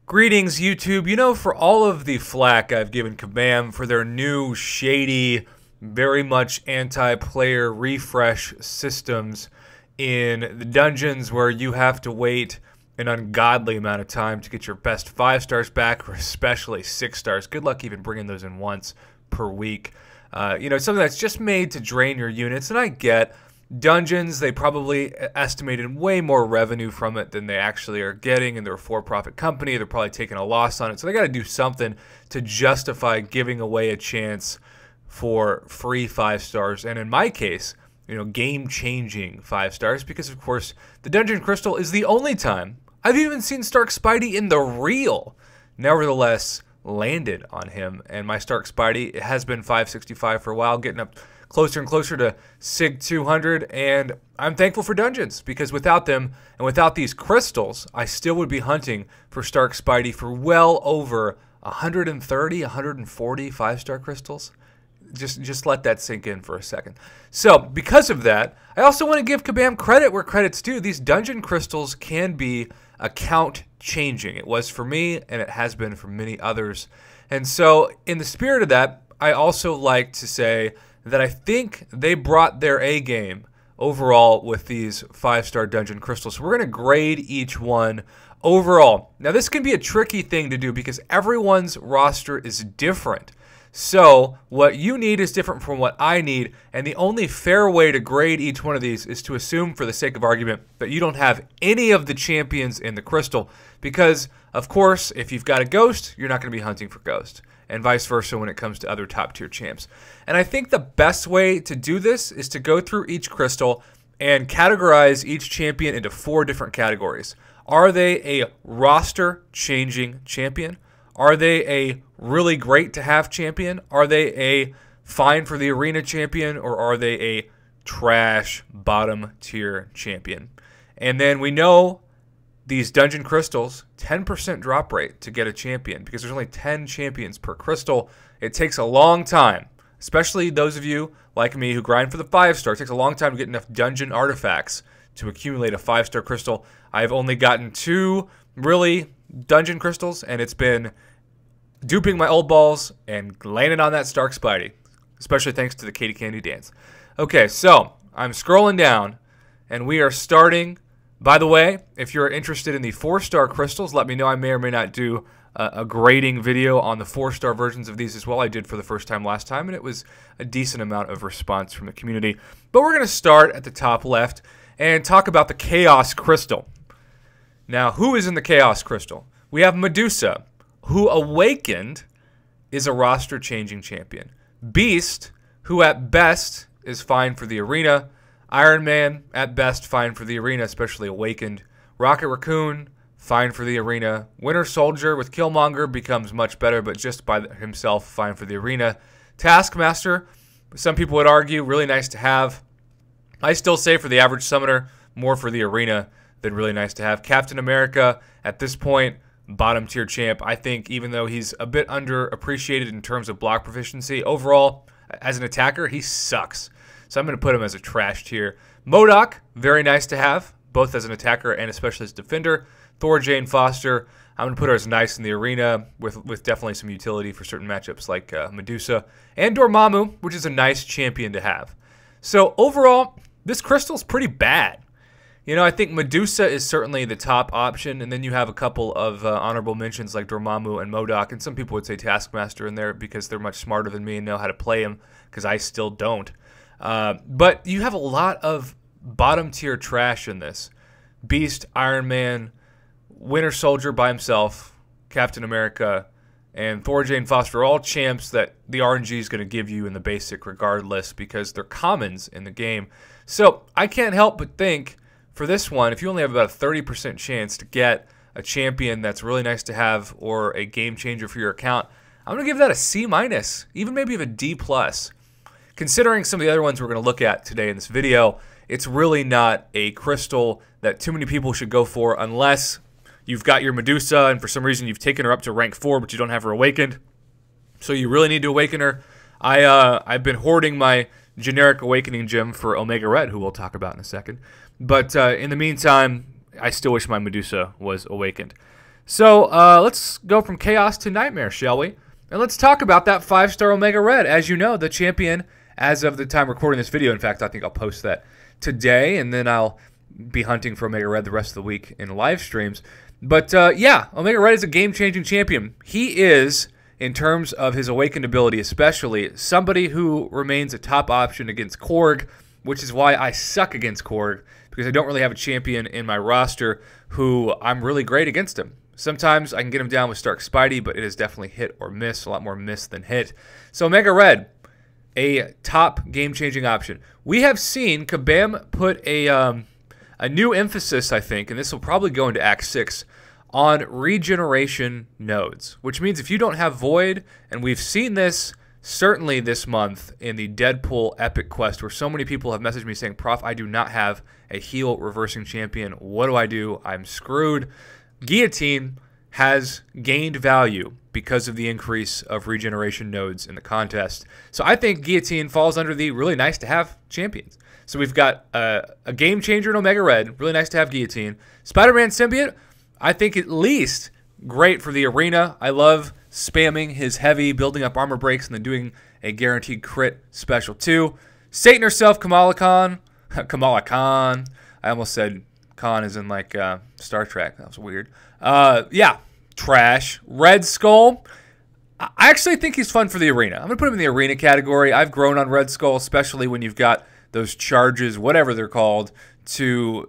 Greetings, YouTube. You know, for all of the flack I've given Kabam for their new, shady, very much anti-player refresh systems in the dungeons where you have to wait an ungodly amount of time to get your best 5 stars back, or especially 6 stars. Good luck even bringing those in once per week. You know, something that's just made to drain your units, and I get dungeons, they probably estimated way more revenue from it than they actually are getting, and they're a for-profit company. They're probably taking a loss on it, so they got to do something to justify giving away a chance for free 5 stars. And in my case, you know, game-changing 5 stars, because of course the Dungeon Crystal is the only time I've even seen Stark Spidey in the real. Nevertheless, landed on him, and my Stark Spidey has been 565 for a while, getting up closer and closer to Sig 200, and I'm thankful for dungeons, because without them and without these crystals, I still would be hunting for Stark Spidey for well over 130, 140 5-star crystals. Just let that sink in for a second. So, because of that, I also want to give Kabam credit where credit's due. These dungeon crystals can be account changing. It was for me, and it has been for many others. And so, in the spirit of that, I also like to say that I think they brought their A game overall with these 5-star dungeon crystals. So we're going to grade each one overall. Now, this can be a tricky thing to do because everyone's roster is different. So what you need is different from what I need, and the only fair way to grade each one of these is to assume, for the sake of argument, that you don't have any of the champions in the crystal, because, of course, if you've got a ghost, you're not going to be hunting for ghost, and vice versa when it comes to other top-tier champs. And I think the best way to do this is to go through each crystal and categorize each champion into 4 different categories. Are they a roster-changing champion? Are they a really great to have champion? Are they a fine for the arena champion? Or are they a trash bottom tier champion? And then we know these dungeon crystals, 10% drop rate to get a champion, because there's only 10 champions per crystal. It takes a long time, especially those of you like me who grind for the 5-star. It takes a long time to get enough dungeon artifacts to accumulate a 5-star crystal. I've only gotten 2 really dungeon crystals, and it's been duping my old balls and landing on that Stark Spidey, especially thanks to the Katie Candy dance. Okay, so I'm scrolling down, and we are starting. By the way, if you're interested in the 4-star crystals, let me know. I may or may not do a grading video on the 4-star versions of these as well. I did for the first time last time, and it was a decent amount of response from the community. But we're going to start at the top left and talk about the Chaos Crystal. Now, who is in the Chaos Crystal? We have Medusa, who awakened is a roster-changing champion. Beast, who at best is fine for the arena. Iron Man, at best, fine for the arena, especially awakened. Rocket Raccoon, fine for the arena. Winter Soldier with Killmonger becomes much better, but just by himself, fine for the arena. Taskmaster, some people would argue, really nice to have. I still say for the average summoner, more for the arena than really nice to have. Captain America, at this point, bottom tier champ. I think even though he's a bit underappreciated in terms of block proficiency, overall, as an attacker, he sucks. So I'm going to put him as a trash tier. MODOK, very nice to have, both as an attacker and especially as a defender. Thor Jane Foster, I'm going to put her as nice in the arena with definitely some utility for certain matchups like Medusa. And Dormammu, which is a nice champion to have. So overall, this crystal's pretty bad. You know, I think Medusa is certainly the top option, and then you have a couple of honorable mentions like Dormammu and MODOK, and some people would say Taskmaster in there because they're much smarter than me and know how to play him, because I still don't. But you have a lot of bottom-tier trash in this. Beast, Iron Man, Winter Soldier by himself, Captain America, and Thor Jane Foster are all champs that the RNG is going to give you in the basic regardless, because they're commons in the game. So I can't help but think, for this one, if you only have about a 30% chance to get a champion that's really nice to have or a game changer for your account, I'm going to give that a C-, even maybe a D+. Considering some of the other ones we're going to look at today in this video, it's really not a crystal that too many people should go for unless you've got your Medusa and for some reason you've taken her up to rank 4 but you don't have her awakened. So you really need to awaken her. I've been hoarding my generic awakening gem for Omega Red, who we'll talk about in a second. But in the meantime, I still wish my Medusa was awakened. So let's go from chaos to nightmare, shall we? And let's talk about that 5-star Omega Red. As you know, the champion as of the time recording this video. In fact, I think I'll post that today, and then I'll be hunting for Omega Red the rest of the week in live streams. But yeah, Omega Red is a game-changing champion. He is, in terms of his awakened ability especially, somebody who remains a top option against Korg, which is why I suck against Korg, because I don't really have a champion in my roster who I'm really great against him. Sometimes I can get him down with Stark Spidey, but it is definitely hit or miss, a lot more miss than hit. So Omega Red, a top game-changing option. We have seen Kabam put a new emphasis, I think, and this will probably go into Act 6, on regeneration nodes, which means if you don't have Void, and we've seen this certainly this month in the Deadpool Epic Quest, where so many people have messaged me saying, Prof, I do not have a heal reversing champion. What do I do? I'm screwed. Guillotine has gained value because of the increase of regeneration nodes in the contest. So I think Guillotine falls under the really nice to have champions. So we've got a game changer in Omega Red, really nice to have Guillotine. Spider-Man Symbiote, I think at least great for the arena. I love spamming his heavy, building up armor breaks, and then doing a guaranteed crit special too. Satan herself, Kamala Khan. Kamala Khan. I almost said Khan is in like Star Trek. That was weird. Yeah, trash. Red Skull. I actually think he's fun for the arena. I'm going to put him in the arena category. I've grown on Red Skull, especially when you've got those charges, whatever they're called, to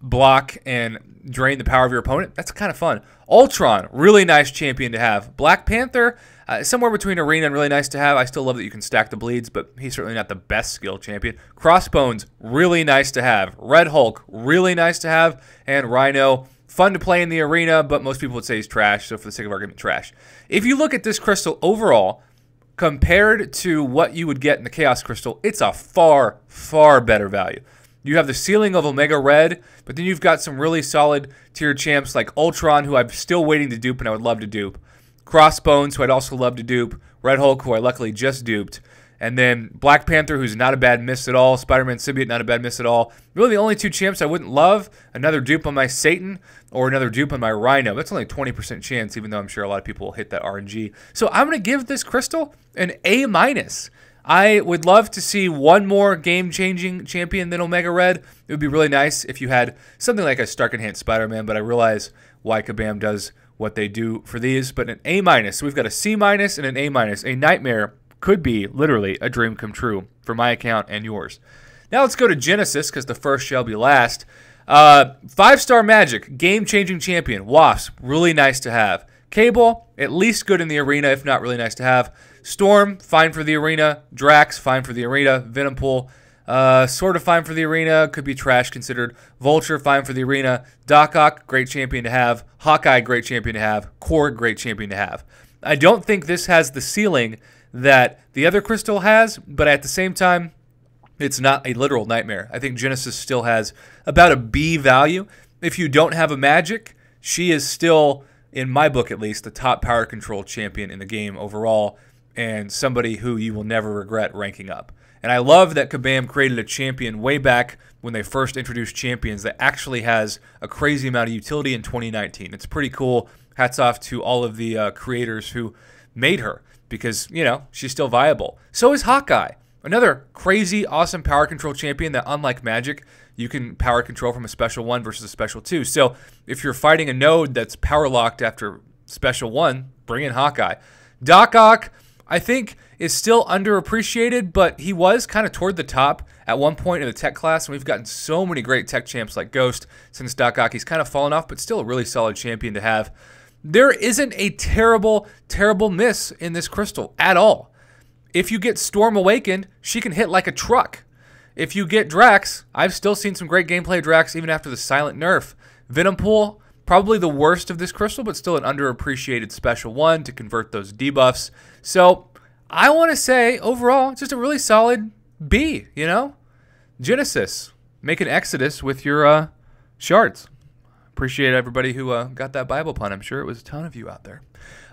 block and drain the power of your opponent. That's kind of fun. Ultron, really nice champion to have. Black Panther, somewhere between arena and really nice to have. I still love that you can stack the bleeds, but he's certainly not the best skill champion. Crossbones, really nice to have. Red Hulk, really nice to have. And Rhino, fun to play in the arena, but most people would say he's trash, so for the sake of argument, trash. If you look at this crystal overall, compared to what you would get in the Chaos Crystal, it's a far, far better value. You have the ceiling of Omega Red, but then you've got some really solid tier champs like Ultron, who I'm still waiting to dupe and I would love to dupe. Crossbones, who I'd also love to dupe. Red Hulk, who I luckily just duped. And then Black Panther, who's not a bad miss at all. Spider-Man Symbiote, not a bad miss at all. Really the only two champs I wouldn't love, another dupe on my Satan or another dupe on my Rhino. That's only a 20% chance, even though I'm sure a lot of people will hit that RNG. So I'm going to give this crystal an A-. I would love to see one more game-changing champion than Omega Red. It would be really nice if you had something like a Stark Enhanced Spider-Man, but I realize why Kabam does what they do for these. But an A-. So we've got a C- and an A-. A nightmare could be literally a dream come true for my account and yours. Now let's go to Genesis, because the first shall be last. 5-star Magic, game-changing champion. Wasp, really nice to have. Cable, at least good in the arena, if not really nice to have. Storm, fine for the arena. Drax, fine for the arena. Venompool, sort of fine for the arena. Could be trash considered. Vulture, fine for the arena. Doc Ock, great champion to have. Hawkeye, great champion to have. Korg, great champion to have. I don't think this has the ceiling that the other crystal has, but at the same time, it's not a literal nightmare. I think Genesis still has about a B value. If you don't have a Magic, she is still, in my book at least, the top power control champion in the game overall, and somebody who you will never regret ranking up. And I love that Kabam created a champion way back when they first introduced champions that actually has a crazy amount of utility in 2019. It's pretty cool. Hats off to all of the creators who made her, because, you know, she's still viable. So is Hawkeye, another crazy, awesome power control champion that, unlike Magic, you can power control from a special 1 versus a special 2. So if you're fighting a node that's power locked after special 1, bring in Hawkeye. Doc Ock, I think, is still underappreciated, but he was kind of toward the top at one point in the tech class, and we've gotten so many great tech champs like Ghost since Doc Ock. He's kind of fallen off, but still a really solid champion to have. There isn't a terrible, terrible miss in this crystal at all. If you get Storm Awakened, she can hit like a truck. If you get Drax, I've still seen some great gameplay of Drax even after the silent nerf. Venompool, probably the worst of this crystal, but still an underappreciated special 1 to convert those debuffs. So I want to say, overall, just a really solid B, you know? Genesis, make an exodus with your shards. Appreciate everybody who got that Bible pun. I'm sure it was a ton of you out there.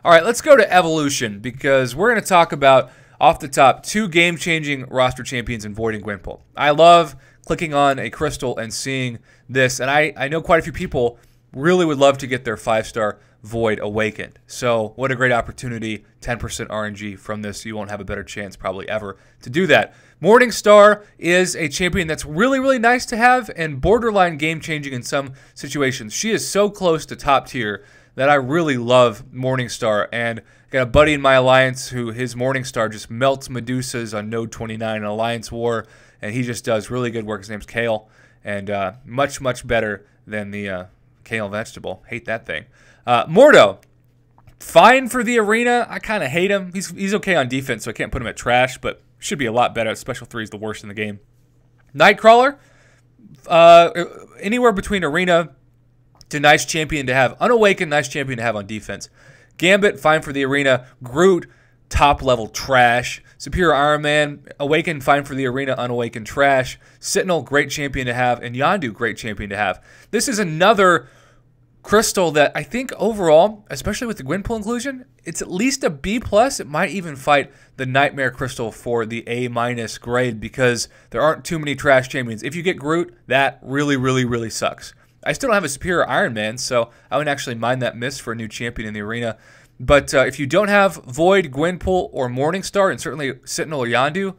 All right, let's go to Evolution, because we're going to talk about, off the top, 2 game-changing roster champions in Void and Gwenpool. I love clicking on a crystal and seeing this, and I know quite a few people really would love to get their 5-star Void awakened. So what a great opportunity. 10% RNG from this. You won't have a better chance probably ever to do that. Morningstar is a champion that's really, really nice to have and borderline game-changing in some situations. She is so close to top tier that I really love Morningstar. And I got a buddy in my alliance who his Morningstar just melts Medusas on Node 29 in Alliance War, and he just does really good work. His name's Kale, and much, much better than the Kale vegetable. Hate that thing. Mordo, fine for the arena. I kind of hate him. He's okay on defense, so I can't put him at trash, but should be a lot better. Special 3 is the worst in the game. Nightcrawler, anywhere between arena to nice champion to have. Unawakened, nice champion to have on defense. Gambit, fine for the arena. Groot, top level trash. Superior Iron Man, Awakened, fine for the arena. Unawakened, trash. Sentinel, great champion to have. And Yondu, great champion to have. This is another crystal that I think overall, especially with the Gwenpool inclusion, it's at least a B+. It might even fight the Nightmare Crystal for the A- grade because there aren't too many trash champions. If you get Groot, that really, really, really sucks. I still don't have a Superior Iron Man, so I wouldn't actually mind that miss for a new champion in the arena. But if you don't have Void, Gwenpool, or Morningstar, and certainly Sentinel or Yondu,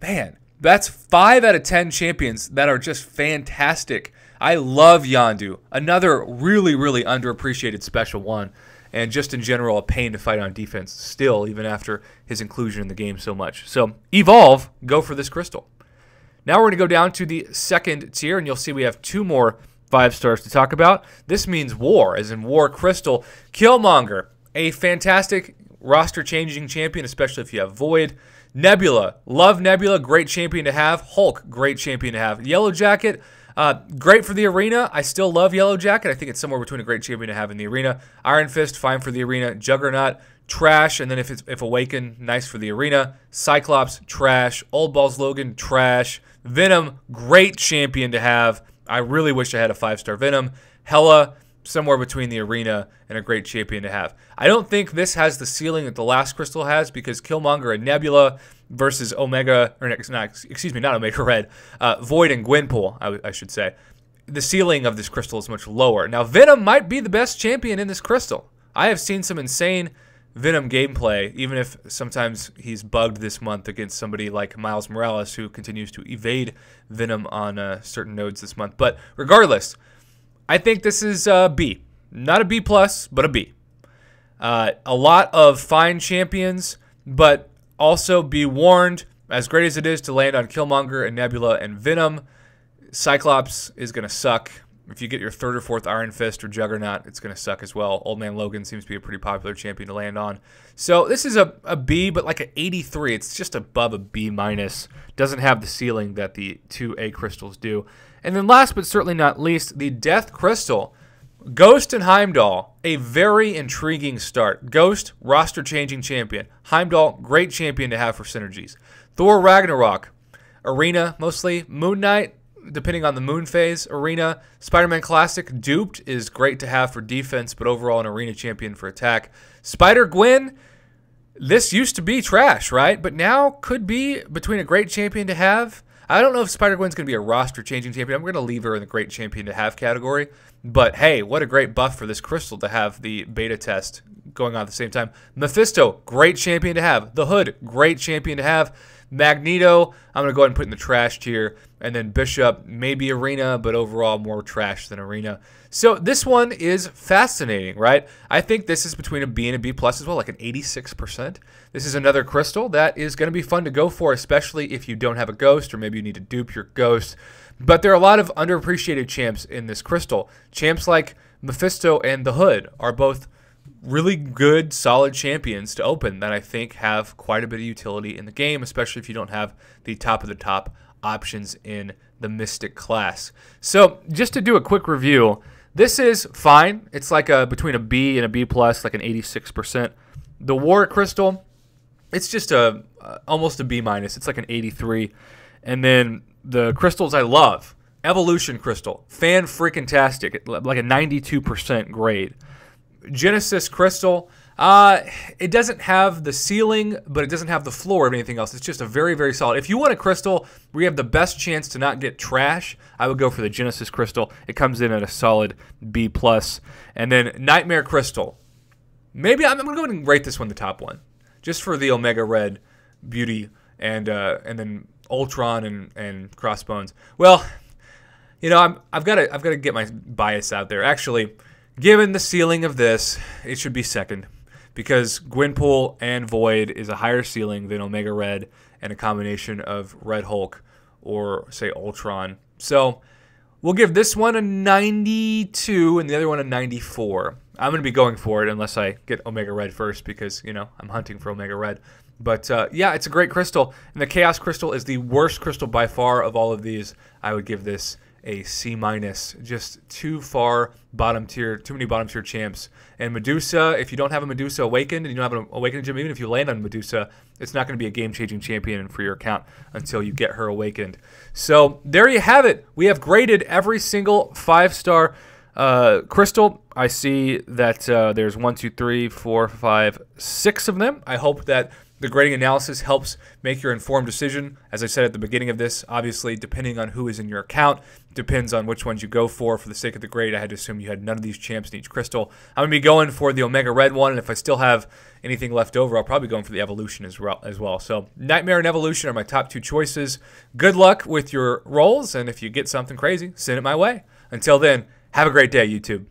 man, that's 5 out of 10 champions that are just fantastic. I love Yondu, another really, really underappreciated special one, and just in general a pain to fight on defense still, even after his inclusion in the game so much. So Evolve, go for this crystal. Now we're going to go down to the second tier, and you'll see we have 2 more 5-stars to talk about. This means War, as in War Crystal. Killmonger, a fantastic roster-changing champion, especially if you have Void. Nebula, love Nebula, great champion to have. Hulk, great champion to have. Yellow Jacket, great for the arena. I still love Yellow Jacket. I think it's somewhere between a great champion to have in the arena. Iron Fist, fine for the arena. Juggernaut, trash. And then if Awakened, nice for the arena. Cyclops, trash. Old Balls Logan, trash. Venom, great champion to have. I really wish I had a 5-star Venom. Hela, somewhere between the arena and a great champion to have. I don't think this has the ceiling that the last crystal has because Killmonger and Nebula versus Omega, or excuse me, not Omega Red, Void and Gwenpool, I should say. The ceiling of this crystal is much lower. Now, Venom might be the best champion in this crystal. I have seen some insane Venom gameplay, even if sometimes he's bugged this month against somebody like Miles Morales, who continues to evade Venom on certain nodes this month. But regardless, I think this is a B. Not a B+, but a B. A lot of fine champions, but also be warned, as great as it is to land on Killmonger and Nebula and Venom, Cyclops is going to suck. If you get your 3rd or 4th Iron Fist or Juggernaut, it's going to suck as well. Old Man Logan seems to be a pretty popular champion to land on. So this is a B, but like an 83. It's just above a B-. Doesn't have the ceiling that the 2 A crystals do. And then last but certainly not least, the Death Crystal. Ghost and Heimdall, a very intriguing start. Ghost, roster-changing champion. Heimdall, great champion to have for synergies. Thor Ragnarok, arena mostly. Moon Knight, depending on the moon phase, arena. Spider-Man Classic, duped, is great to have for defense, but overall an arena champion for attack. Spider-Gwen, this used to be trash, right? But now could be between a great champion to have. I don't know if Spider-Gwen's going to be a roster-changing champion. I'm going to leave her in the great champion to have category. But hey, what a great buff for this crystal to have the beta test going on at the same time. Mephisto, great champion to have. The Hood, great champion to have. Magneto, I'm going to go ahead and put in the trash tier. And then Bishop, maybe arena, but overall more trash than arena. So this one is fascinating, right? I think this is between a B and a B+ as well, like an 86%. This is another crystal that is going to be fun to go for, especially if you don't have a ghost or maybe you need to dupe your ghost. But there are a lot of underappreciated champs in this crystal. Champs like Mephisto and the Hood are both really good, solid champions to open that I think have quite a bit of utility in the game, especially if you don't have the top of the top options in the Mystic class. So just to do a quick review, this is fine. It's like between a B and a B+, like an 86%. The War Crystal, it's just almost a B-. It's like an 83. And then the crystals I love, Evolution Crystal, fan-freaking-tastic, like a 92% grade. Genesis Crystal, It doesn't have the ceiling, but it doesn't have the floor of anything else. It's just a very, very solid. If you want a crystal where you have the best chance to not get trash, I would go for the Genesis Crystal. It comes in at a solid B+. And then Nightmare Crystal. Maybe I'm going to go ahead and rate this one the top one, just for the Omega Red beauty and then Ultron and Crossbones. Well, you know, I've got to get my bias out there. Actually, given the ceiling of this, it should be second, because Gwenpool and Void is a higher ceiling than Omega Red and a combination of Red Hulk or, say, Ultron. So we'll give this one a 92 and the other one a 94. I'm going to be going for it unless I get Omega Red first, because, you know, I'm hunting for Omega Red. But, yeah, it's a great crystal. And the Chaos Crystal is the worst crystal by far of all of these. I would give this a C-. Just too far bottom tier, too many bottom tier champs. And Medusa, if you don't have a Medusa Awakened and you don't have an Awakened gem, even if you land on Medusa, it's not going to be a game-changing champion for your account until you get her Awakened. So there you have it. We have graded every single 5-star crystal. I see that there's 1, 2, 3, 4, 5, 6 of them. I hope that the grading analysis helps make your informed decision. As I said at the beginning of this, obviously, depending on who is in your account, depends on which ones you go for. For the sake of the grade, I had to assume you had none of these champs in each crystal. I'm going to be going for the Omega Red one, and if I still have anything left over, I'll probably be going for the Evolution as well. So Nightmare and Evolution are my top 2 choices. Good luck with your rolls, and if you get something crazy, send it my way. Until then, have a great day, YouTube.